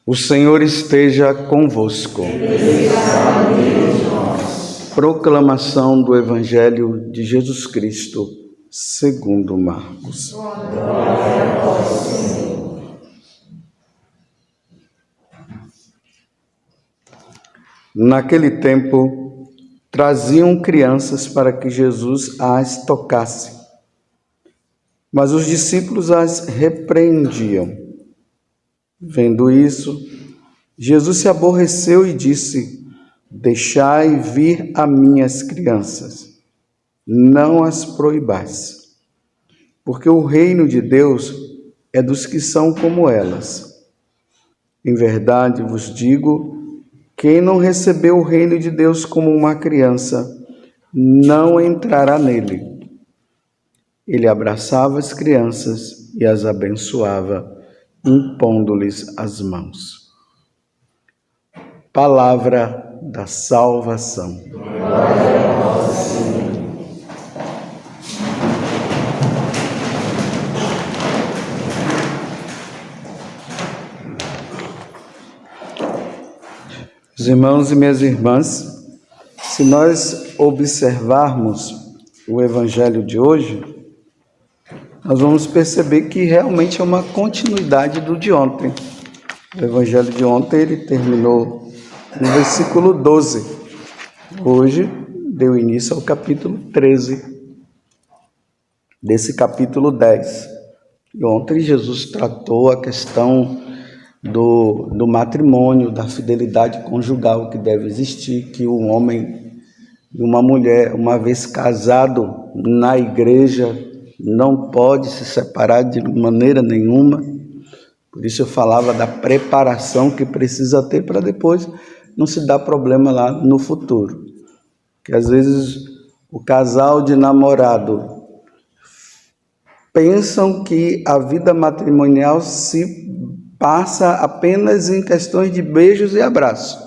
O Senhor esteja convosco. Proclamação do Evangelho de Jesus Cristo, segundo Marcos. Naquele tempo, traziam crianças para que Jesus as tocasse, mas os discípulos as repreendiam. Vendo isso, Jesus se aborreceu e disse: Deixai vir a minhas crianças, não as proibais, porque o reino de Deus é dos que são como elas. Em verdade vos digo, quem não recebeu o reino de Deus como uma criança, não entrará nele. Ele abraçava as crianças e as abençoava, impondo-lhes as mãos. Palavra da salvação. Glória a vós, Senhor. Meus irmãos e minhas irmãs, se nós observarmos o Evangelho de hoje, nós vamos perceber que realmente é uma continuidade do de ontem. O Evangelho de ontem ele terminou no versículo 12. Hoje deu início ao capítulo 13 desse capítulo 10. E ontem Jesus tratou a questão do matrimônio, da fidelidade conjugal que deve existir, que um homem e uma mulher, uma vez casado na igreja, não pode se separar de maneira nenhuma. Por isso eu falava da preparação que precisa ter para depois não se dar problema lá no futuro. Que às vezes o casal de namorado pensam que a vida matrimonial se passa apenas em questões de beijos e abraços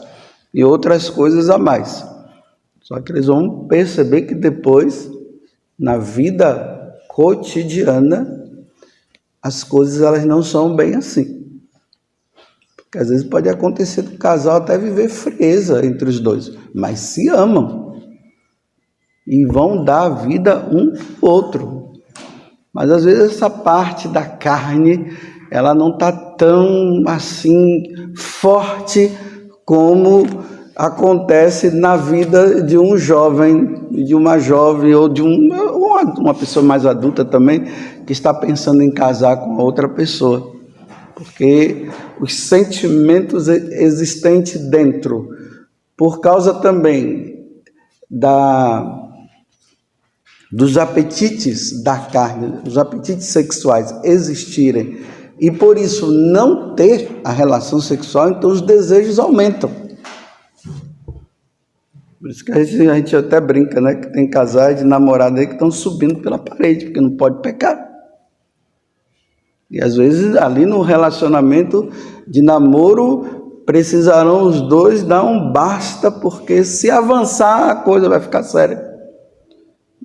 e outras coisas a mais. Só que eles vão perceber que depois, na vida cotidiana, as coisas elas não são bem assim. Porque às vezes pode acontecer do casal até viver frieza entre os dois, mas se amam e vão dar a vida um ao outro. Mas às vezes essa parte da carne, ela não está tão assim forte como acontece na vida de um jovem, de uma jovem ou de uma pessoa mais adulta também, que está pensando em casar com outra pessoa. Porque os sentimentos existentes dentro, por causa também dos apetites da carne, dos apetites sexuais existirem, e por isso não ter a relação sexual, então os desejos aumentam. Por isso que a gente até brinca, né? Que tem casais de namorado aí que estão subindo pela parede, porque não pode pecar. E às vezes ali no relacionamento de namoro precisarão os dois dar um basta, porque se avançar a coisa vai ficar séria.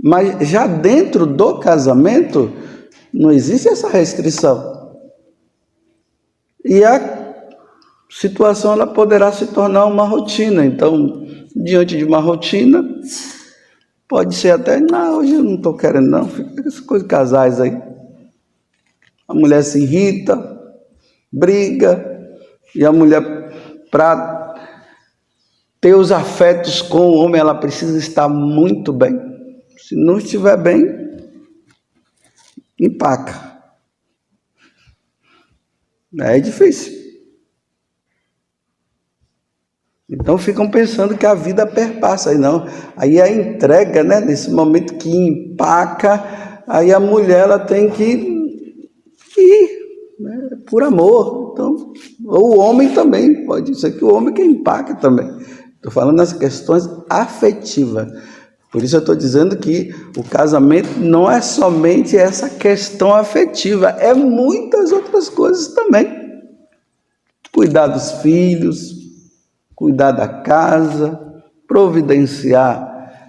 Mas já dentro do casamento não existe essa restrição. E a situação ela poderá se tornar uma rotina. Então, diante de uma rotina, pode ser até, não, hoje eu não estou querendo não, fica essas coisas casais aí. A mulher se irrita, briga, e a mulher, para ter os afetos com o homem, ela precisa estar muito bem. Se não estiver bem, empaca. É difícil. Então ficam pensando que a vida perpassa, aí não. Aí a entrega, né, nesse momento que empaca, aí a mulher ela tem que ir, né, por amor. Então, ou o homem também, pode ser que o homem que empaca também. Estou falando nas questões afetivas. Por isso eu estou dizendo que o casamento não é somente essa questão afetiva, é muitas outras coisas também. Cuidar dos filhos, cuidar da casa, providenciar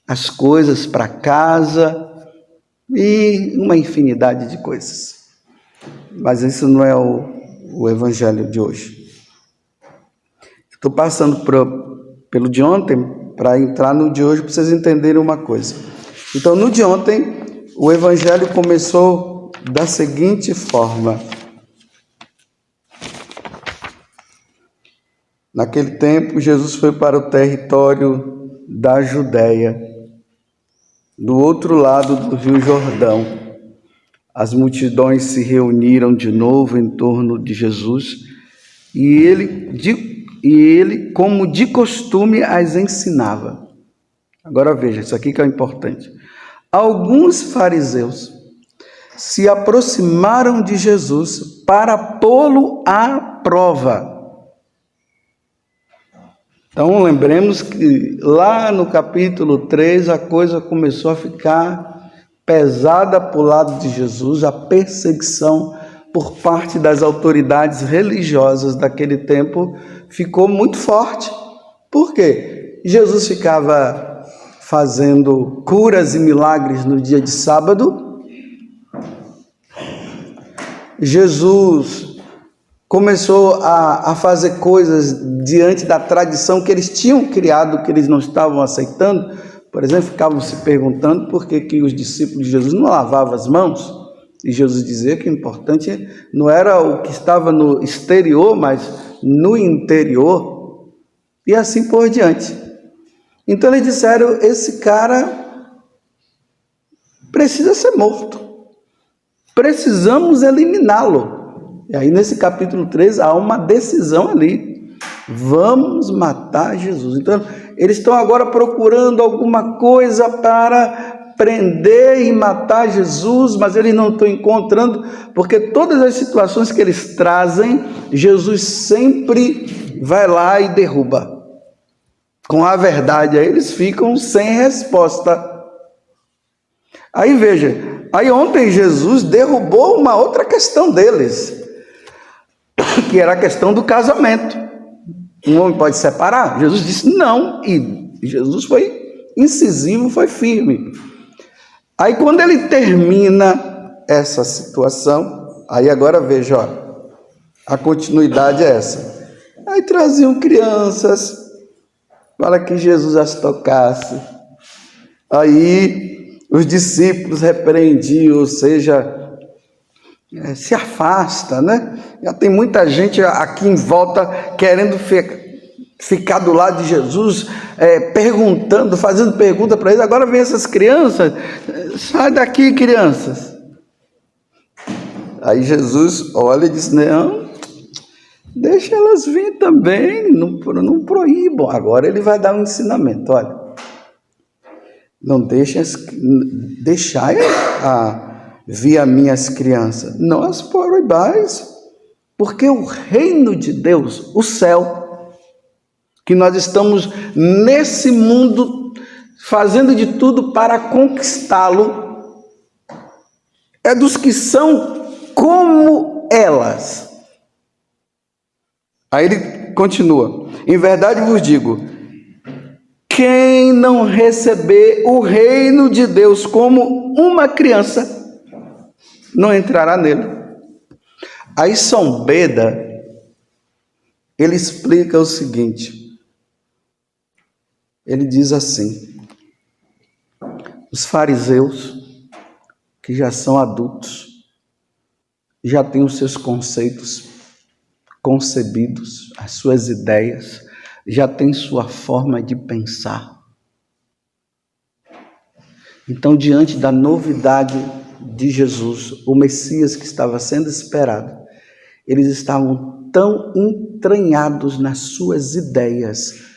as coisas para casa e uma infinidade de coisas. Mas isso não é o evangelho de hoje. Estou passando pelo de ontem para entrar no de hoje, para vocês entenderem uma coisa. Então, no de ontem, o evangelho começou da seguinte forma. Naquele tempo, Jesus foi para o território da Judéia, do outro lado do Rio Jordão. As multidões se reuniram de novo em torno de Jesus e ele, como de costume, as ensinava. Agora veja, isso aqui que é importante. Alguns fariseus se aproximaram de Jesus para pô-lo à prova. Então, lembremos que lá no capítulo 3, a coisa começou a ficar pesada para o lado de Jesus, a perseguição por parte das autoridades religiosas daquele tempo ficou muito forte. Por quê? Jesus ficava fazendo curas e milagres no dia de sábado. Jesus começou a fazer coisas diante da tradição que eles tinham criado, que eles não estavam aceitando. Por exemplo, ficavam se perguntando por que os discípulos de Jesus não lavavam as mãos. E Jesus dizia que o importante não era o que estava no exterior, mas no interior. E assim por diante. Então eles disseram, esse cara precisa ser morto. Precisamos eliminá-lo. E aí nesse capítulo 3 há uma decisão ali. Vamos matar Jesus. Então eles estão agora procurando alguma coisa para prender e matar Jesus, mas eles não estão encontrando, porque todas as situações que eles trazem, Jesus sempre vai lá e derruba. Com a verdade, aí eles ficam sem resposta. Aí veja, aí ontem Jesus derrubou uma outra questão deles, que era a questão do casamento. Um homem pode separar? Jesus disse não, e Jesus foi incisivo, foi firme. Aí quando ele termina essa situação, aí agora veja, ó, a continuidade é essa. Aí traziam crianças para que Jesus as tocasse. Aí os discípulos repreendiam, ou seja, se afasta, né? Já tem muita gente aqui em volta querendo ficar do lado de Jesus, perguntando, fazendo pergunta para ele. Agora vem essas crianças, sai daqui, crianças. Aí Jesus olha e diz, não, deixa elas vir também, não proíbam. Agora ele vai dar um ensinamento, olha, não deixai vir a minhas crianças, não as proibais, porque o reino de Deus, o céu, que nós estamos nesse mundo fazendo de tudo para conquistá-lo, é dos que são como elas. Aí ele continua, em verdade vos digo, quem não receber o reino de Deus como uma criança, não entrará nele. Aí São Beda, ele explica o seguinte, ele diz assim, os fariseus, que já são adultos, já têm os seus conceitos concebidos, as suas ideias, já têm sua forma de pensar. Então, diante da novidade de Jesus, o Messias que estava sendo esperado, eles estavam tão entranhados nas suas ideias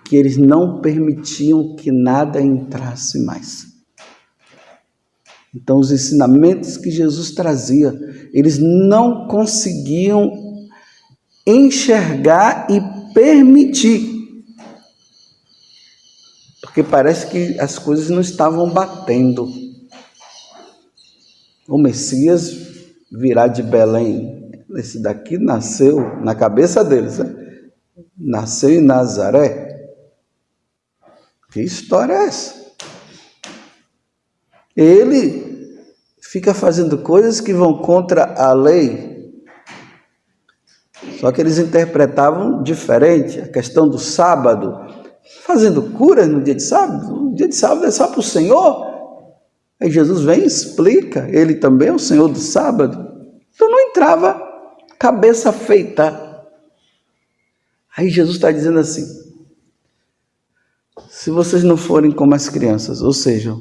que eles não permitiam que nada entrasse mais. Então, os ensinamentos que Jesus trazia, eles não conseguiam enxergar e permitir, porque parece que as coisas não estavam batendo. O Messias virá de Belém. Esse daqui nasceu na cabeça deles, né? Nasceu em Nazaré. Que história é essa? Ele fica fazendo coisas que vão contra a lei. Só que eles interpretavam diferente a questão do sábado, fazendo curas no dia de sábado. O dia de sábado é só para o Senhor. Aí Jesus vem e explica, ele também é o Senhor do sábado. Então não entrava cabeça feita. Aí Jesus está dizendo assim: se vocês não forem como as crianças, ou seja,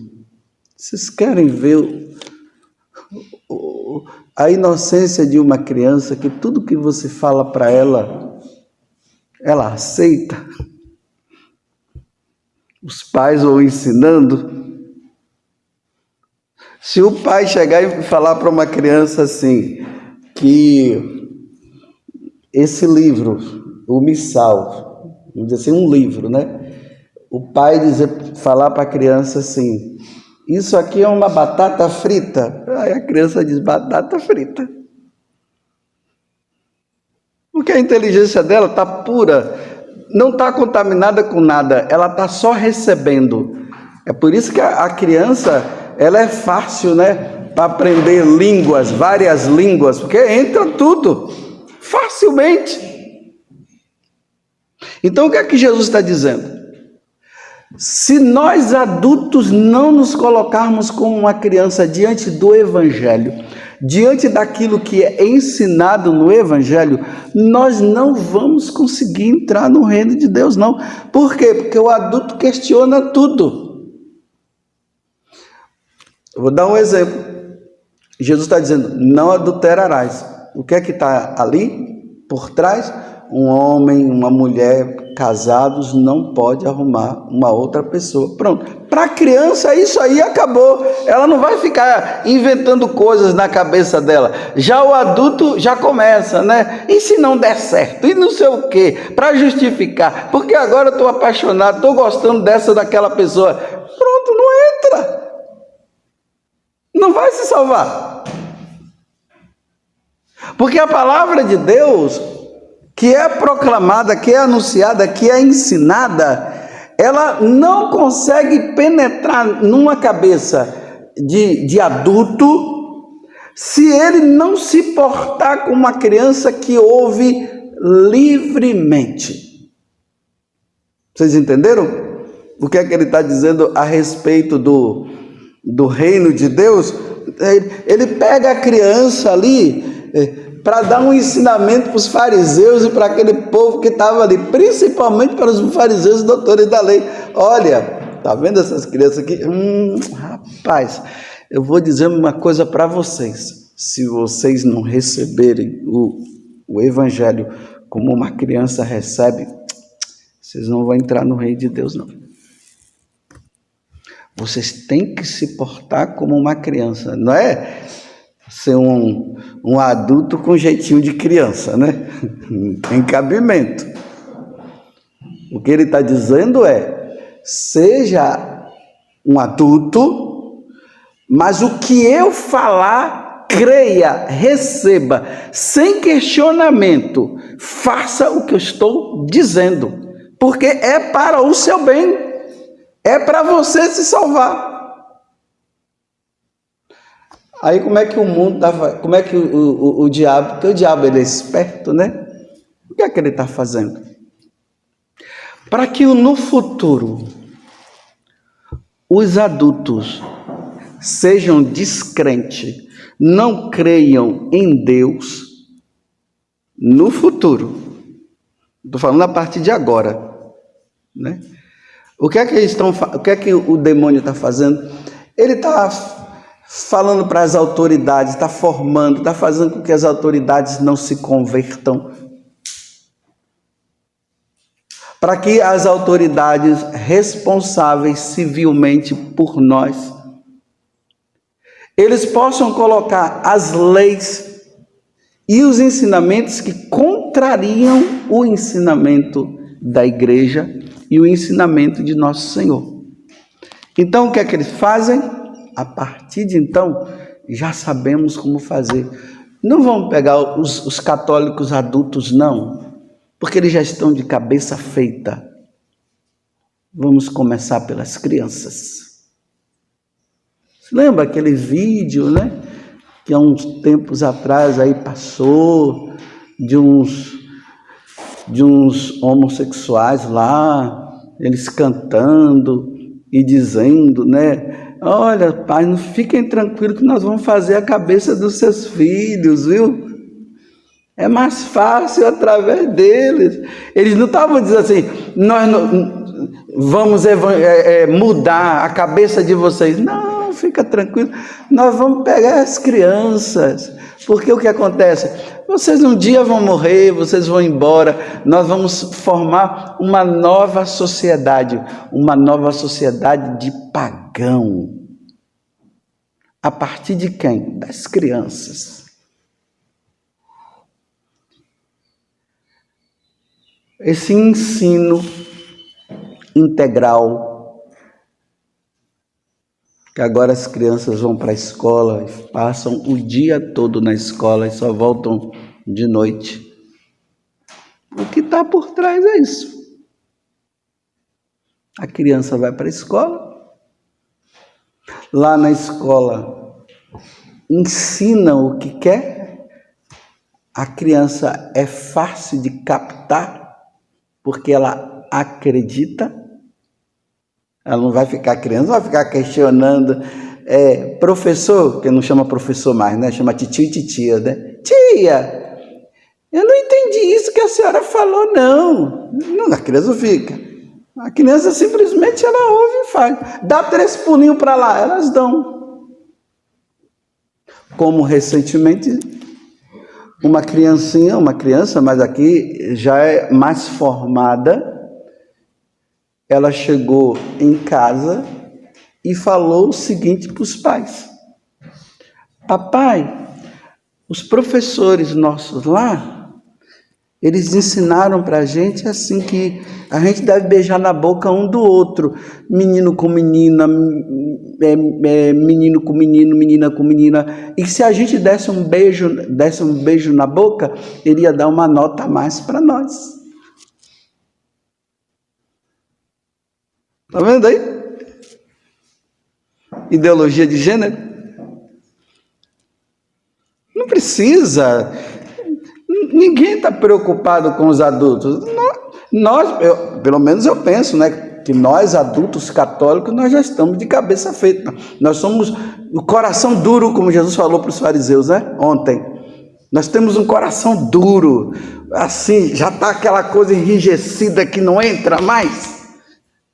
vocês querem ver a inocência de uma criança, que tudo que você fala para ela, ela aceita. Os pais vão ensinando. Se o pai chegar e falar para uma criança assim, que esse livro, o Missal, vamos dizer assim, um livro, né? O pai falar para a criança assim: isso aqui é uma batata frita. Aí a criança diz: batata frita. Porque a inteligência dela está pura, não está contaminada com nada, ela está só recebendo. É por isso que a criança, ela é fácil, né? Para aprender línguas, várias línguas, porque entra tudo, facilmente. Então o que é que Jesus está dizendo? Se nós adultos não nos colocarmos como uma criança diante do Evangelho, diante daquilo que é ensinado no Evangelho, nós não vamos conseguir entrar no reino de Deus, não. Por quê? Porque o adulto questiona tudo. Eu vou dar um exemplo. Jesus está dizendo: não adulterarás. O que é que está ali por trás? Um homem, uma mulher casados não pode arrumar uma outra pessoa. Pronto. Para a criança isso aí acabou. Ela não vai ficar inventando coisas na cabeça dela. Já o adulto já começa, né? E se não der certo? E não sei o quê? Para justificar. Porque agora eu estou apaixonado, estou gostando dessa ou daquela pessoa. Pronto, não entra. Não vai se salvar. Porque a palavra de Deus, que é proclamada, que é anunciada, que é ensinada, ela não consegue penetrar numa cabeça de adulto se ele não se portar como uma criança que ouve livremente. Vocês entenderam o que é que ele está dizendo a respeito do reino de Deus? Ele pega a criança ali para dar um ensinamento para os fariseus e para aquele povo que estava ali, principalmente para os fariseus e doutores da lei. Olha, tá vendo essas crianças aqui? Rapaz, eu vou dizer uma coisa para vocês: se vocês não receberem o Evangelho como uma criança recebe, vocês não vão entrar no reino de Deus, não. Vocês têm que se portar como uma criança, não é ser um adulto com jeitinho de criança, né? Não tem cabimento. O que ele está dizendo é: seja um adulto, mas o que eu falar, creia, receba, sem questionamento, faça o que eu estou dizendo, porque é para o seu bem, é para você se salvar. Aí como é que o mundo estava, como é que o diabo, porque o diabo ele é esperto, né? O que é que ele está fazendo? Para que no futuro os adultos sejam descrentes, não creiam em Deus, no futuro, estou falando a partir de agora, né? O que é que eles estão, o que é que o demônio está fazendo? Ele está falando para as autoridades, está formando, está fazendo com que as autoridades não se convertam, para que as autoridades responsáveis civilmente por nós, eles possam colocar as leis e os ensinamentos que contrariam o ensinamento da igreja e o ensinamento de nosso Senhor. Então o que é que eles fazem? A partir de então, já sabemos como fazer. Não vamos pegar os católicos adultos, não, porque eles já estão de cabeça feita. Vamos começar pelas crianças. Você lembra aquele vídeo, né? Que há uns tempos atrás aí passou, de uns homossexuais lá, eles cantando e dizendo, né? Olha, pai, não fiquem tranquilos que nós vamos fazer a cabeça dos seus filhos, viu? É mais fácil através deles. Eles não estavam dizendo assim, nós não, vamos mudar a cabeça de vocês. Não, fica tranquilo. Nós vamos pegar as crianças. Porque o que acontece? Vocês um dia vão morrer, vocês vão embora. Nós vamos formar uma nova sociedade de pagão. A partir de quem? Das crianças. Esse ensino integral, que agora as crianças vão para a escola e passam o dia todo na escola e só voltam de noite. O que está por trás é isso. A criança vai para a escola, lá na escola ensina o que quer, a criança é fácil de captar, porque ela acredita, ela não vai ficar criança, não vai ficar questionando, professor, que não chama professor mais, né? Chama titio e titia, né? Tia, eu não entendi isso que a senhora falou, não. Não, a criança não fica. A criança simplesmente ela ouve e faz. Dá 3 pulinhos para lá, elas dão. Como recentemente uma criança, mas aqui já é mais formada, ela chegou em casa e falou o seguinte para os pais: papai, os professores nossos lá, eles ensinaram para a gente assim que a gente deve beijar na boca um do outro, menino com menina, menino com menino, menina com menina, e se a gente desse um beijo na boca, ele ia dar uma nota a mais para nós. Tá vendo aí? Ideologia de gênero. Não precisa. Ninguém está preocupado com os adultos. Pelo menos eu penso, né, que nós adultos católicos, nós já estamos de cabeça feita. Nós somos o coração duro, como Jesus falou para os fariseus, né, ontem. Nós temos um coração duro, assim, já está aquela coisa enrijecida que não entra mais.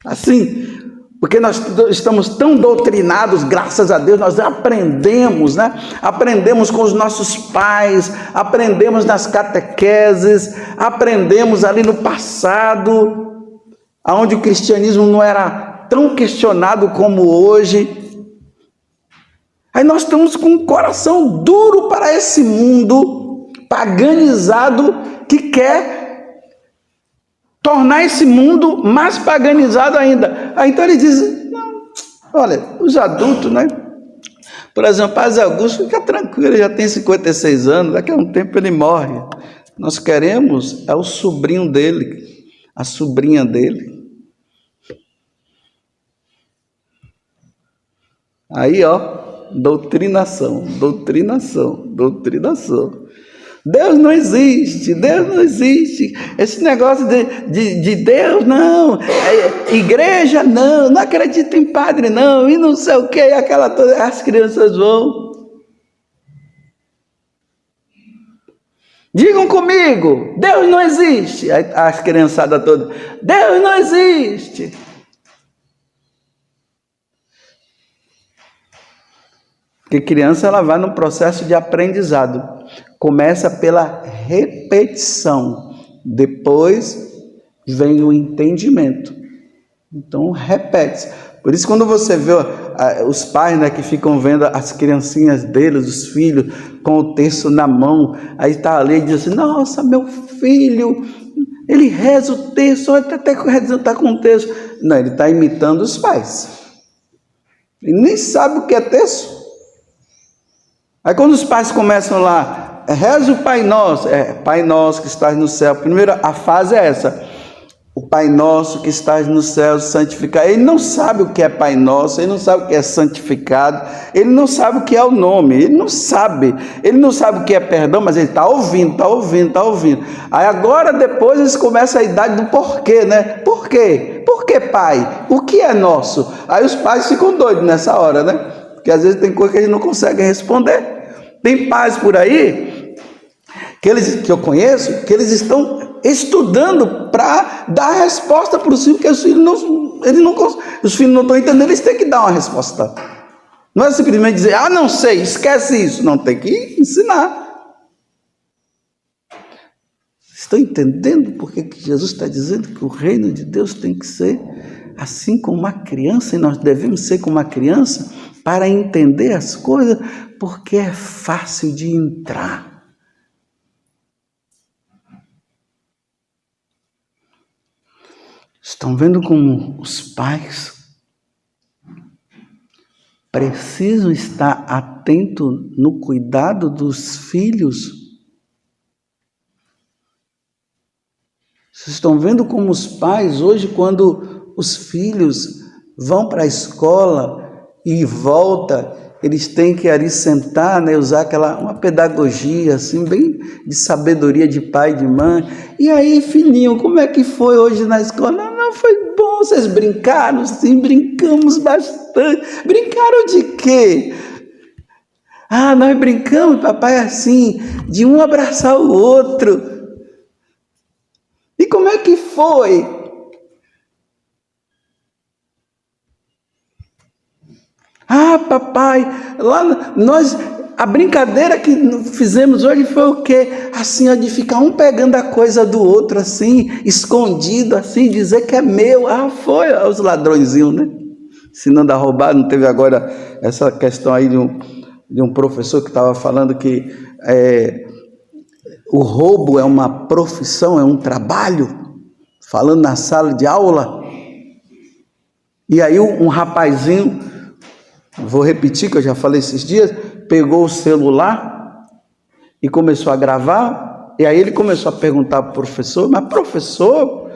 Assim, porque nós estamos tão doutrinados, graças a Deus, nós aprendemos, né? Aprendemos com os nossos pais, aprendemos nas catequeses, aprendemos ali no passado, onde o cristianismo não era tão questionado como hoje. Aí nós estamos com um coração duro para esse mundo paganizado que quer tornar esse mundo mais paganizado ainda. Aí então ele diz, não, olha, os adultos, né? Por exemplo, Padre Augusto, fica tranquilo, ele já tem 56 anos, daqui a um tempo ele morre. Nós queremos o sobrinho dele, a sobrinha dele. Aí, doutrinação. Deus não existe. Esse negócio de Deus, não. Igreja, não acredita em padre, não. E não sei o que, as crianças vão. Digam comigo, Deus não existe. As criançadas todas, Deus não existe. Porque criança, ela vai num processo de aprendizado. Começa pela repetição, depois vem o entendimento. Então, repete. Por isso, quando você vê os pais, né, que ficam vendo as criancinhas deles, os filhos, com o texto na mão, aí está ali e diz assim, nossa, meu filho, ele reza o texto, olha, até está com o texto. Não, ele está imitando os pais. Ele nem sabe o que é texto. Aí quando os pais começam lá, reza o Pai Nosso, Pai Nosso que estás no céu. Primeiro, a fase é essa. o Pai Nosso que estás no céu, santificado. Ele não sabe o que é Pai Nosso, ele não sabe o que é santificado, ele não sabe o que é o nome, ele não sabe o que é perdão, mas ele está ouvindo. Aí agora depois eles começam a idade do porquê, né? Por quê? Por que Pai? O que é nosso? Aí os pais ficam doidos nessa hora, né? Porque às vezes tem coisa que eles não conseguem responder. Tem pais por aí que eu conheço, que eles estão estudando para dar resposta para os filhos, porque os filhos não estão entendendo, eles têm que dar uma resposta. Não é simplesmente dizer, não sei, esquece isso. Não, tem que ensinar. Estão entendendo por que Jesus está dizendo que o reino de Deus tem que ser assim como uma criança, e nós devemos ser como uma criança para entender as coisas, porque é fácil de entrar. Estão vendo como os pais precisam estar atentos no cuidado dos filhos? Vocês estão vendo como os pais hoje, quando os filhos vão para a escola e voltam, eles têm que ali sentar, né, usar uma pedagogia assim, bem de sabedoria de pai e de mãe. E aí, filhinho, como é que foi hoje na escola? Não, foi bom, vocês brincaram? Sim, brincamos bastante. Brincaram de quê? Nós brincamos, papai, assim, de um abraçar o outro. E como é que foi? Papai, a brincadeira que fizemos hoje foi o quê? Assim, de ficar um pegando a coisa do outro, assim, escondido, assim, dizer que é meu. Foi os ladrõezinhos, né? Ensinando a roubar. Não teve agora essa questão aí de um professor que estava falando que o roubo é uma profissão, é um trabalho, falando na sala de aula. E aí um rapazinho, vou repetir que eu já falei esses dias, pegou o celular e começou a gravar, e aí ele começou a perguntar para o professor, mas professor,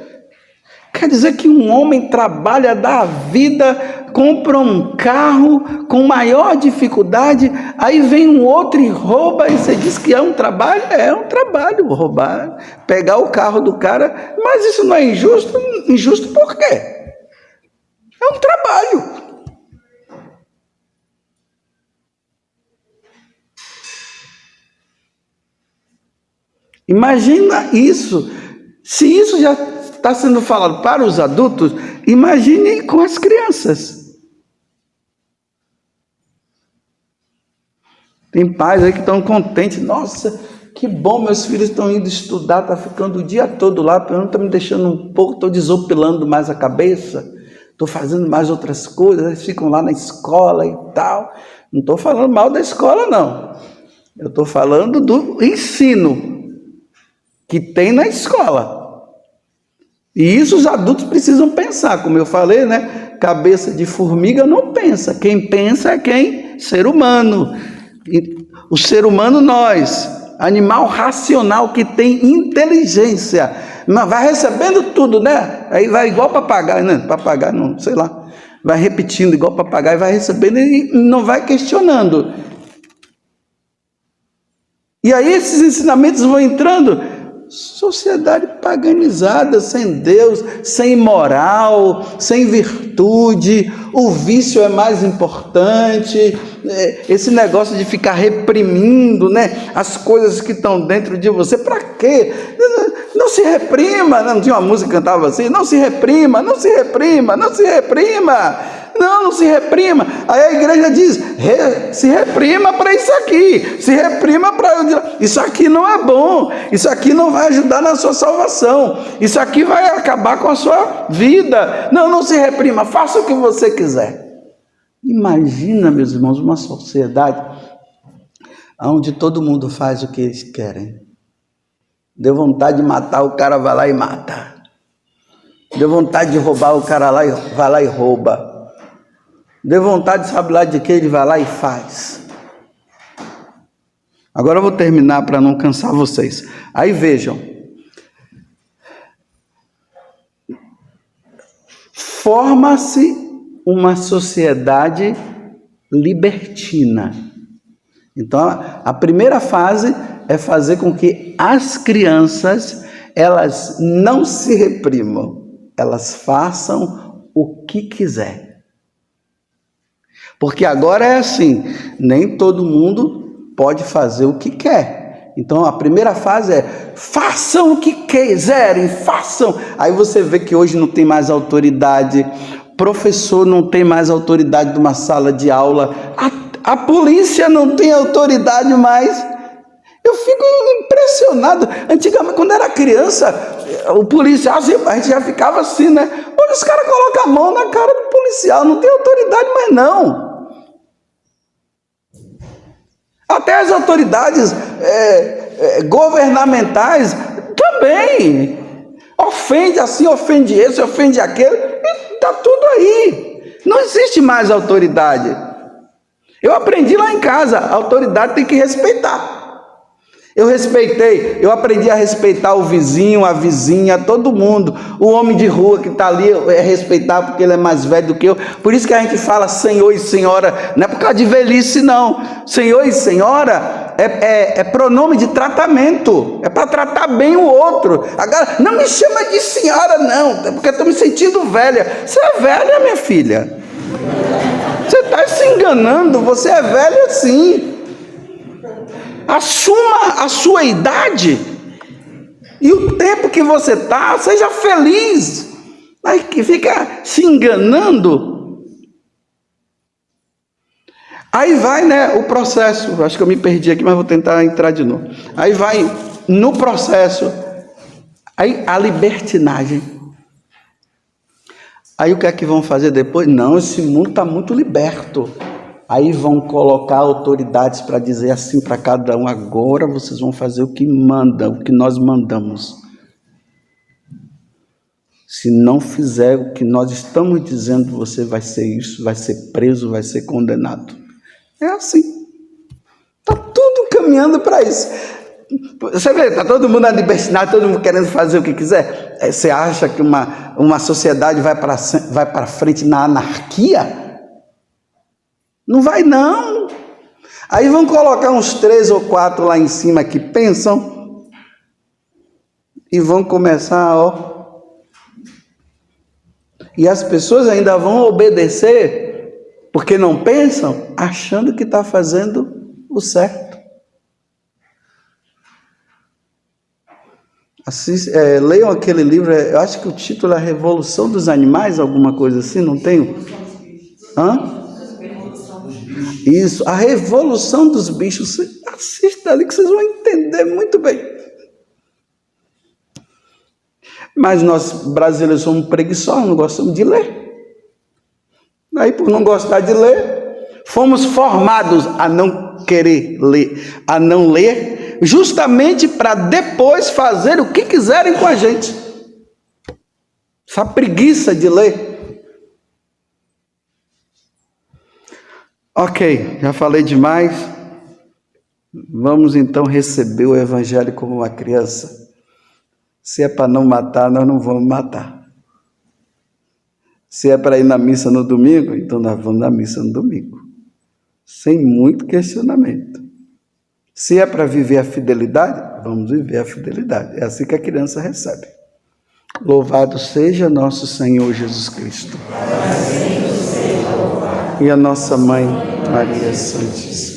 quer dizer que um homem trabalha, dá a vida, compra um carro com maior dificuldade, aí vem um outro e rouba, e você diz que é um trabalho? É um trabalho, roubar, pegar o carro do cara, mas isso não é injusto? Injusto por quê? É um trabalho. Imagina isso. Se isso já está sendo falado para os adultos, imagine com as crianças. Tem pais aí que estão contentes. Nossa, que bom, meus filhos estão indo estudar, está ficando o dia todo lá, não está me deixando um pouco, estou desopilando mais a cabeça, estou fazendo mais outras coisas, eles ficam lá na escola e tal. Não estou falando mal da escola, não. Eu estou falando do ensino que tem na escola. E isso os adultos precisam pensar, como eu falei, né? Cabeça de formiga não pensa. Quem pensa é quem? Ser humano. E o ser humano, nós, animal racional que tem inteligência, mas vai recebendo tudo, né? Aí vai igual papagaio, né? Papagaio, não, sei lá. Vai repetindo igual papagaio, vai recebendo e não vai questionando. E aí esses ensinamentos vão entrando. Sociedade paganizada, sem Deus, sem moral, sem virtude, o vício é mais importante, esse negócio de ficar reprimindo, né, as coisas que estão dentro de você, para quê? Não se reprima, não tinha uma música que cantava assim, não se reprima, não se reprima, não se reprima. Não se reprima. Aí a igreja diz, se reprima para isso aqui, se reprima para... Isso aqui não é bom, isso aqui não vai ajudar na sua salvação, isso aqui vai acabar com a sua vida. Não se reprima, faça o que você quiser. Imagina, meus irmãos, uma sociedade onde todo mundo faz o que eles querem. Deu vontade de matar, o cara vai lá e mata. Deu vontade de roubar, o cara vai lá e rouba. Deu vontade, sabe lá de que, ele vai lá e faz. Agora eu vou terminar para não cansar vocês. Aí vejam. forma-se uma sociedade libertina. Então, a primeira fase é fazer com que as crianças, elas não se reprimam, elas façam o que quiser. Porque agora é assim, nem todo mundo pode fazer o que quer. Então, a primeira fase é, façam o que quiserem, façam. Aí você vê que hoje não tem mais autoridade, professor não tem mais autoridade de uma sala de aula, a polícia não tem autoridade mais. Eu fico impressionado. Antigamente, quando era criança, o policial, a gente já ficava assim, né? Hoje os caras colocam a mão na cara do policial, não tem autoridade mais não. Até as autoridades governamentais também. Ofende assim, ofende esse, ofende aquele, está tudo aí. Não existe mais autoridade. Eu aprendi lá em casa, a autoridade tem que respeitar. Eu aprendi a respeitar o vizinho, a vizinha, todo mundo. O homem de rua que está ali é respeitar porque ele é mais velho do que eu. Por isso que a gente fala senhor e senhora, não é por causa de velhice não. Senhor e senhora é pronome de tratamento, é para tratar bem o outro. Agora, não me chama de senhora não, é porque eu estou me sentindo velha. Você é velha, minha filha? Você está se enganando, você é velha sim. Assuma a sua idade e o tempo que você está, seja feliz. Aí que fica se enganando. Aí vai, né, o processo. Acho que eu me perdi aqui, mas vou tentar entrar de novo. Aí vai no processo, aí a libertinagem. Aí o que é que vão fazer depois? Não, esse mundo está muito liberto. Aí vão colocar autoridades para dizer assim para cada um, agora vocês vão fazer o que manda, o que nós mandamos. Se não fizer o que nós estamos dizendo, você vai ser isso, vai ser preso, vai ser condenado. É assim. Está tudo caminhando para isso. Você vê, está todo mundo na libertinagem, todo mundo querendo fazer o que quiser. Você acha que uma sociedade vai para frente na anarquia? Não vai não. Aí vão colocar uns 3 ou 4 lá em cima que pensam e vão começar, ó. E as pessoas ainda vão obedecer porque não pensam, achando que está fazendo o certo. Leiam aquele livro, eu acho que o título é A Revolução dos Animais, alguma coisa assim, não tem? Hã? Isso, A Revolução dos Bichos. Assista ali que vocês vão entender muito bem. Mas nós brasileiros somos preguiçosos, não gostamos de ler. Aí, por não gostar de ler, fomos formados a não querer ler, a não ler, justamente para depois fazer o que quiserem com a gente. Essa preguiça de ler. Ok, já falei demais. Vamos então receber o Evangelho como uma criança. Se é para não matar, nós não vamos matar. Se é para ir na missa no domingo, então nós vamos na missa no domingo. Sem muito questionamento. Se é para viver a fidelidade, vamos viver a fidelidade. É assim que a criança recebe. Louvado seja nosso Senhor Jesus Cristo. E a nossa Mãe, Maria Santíssima.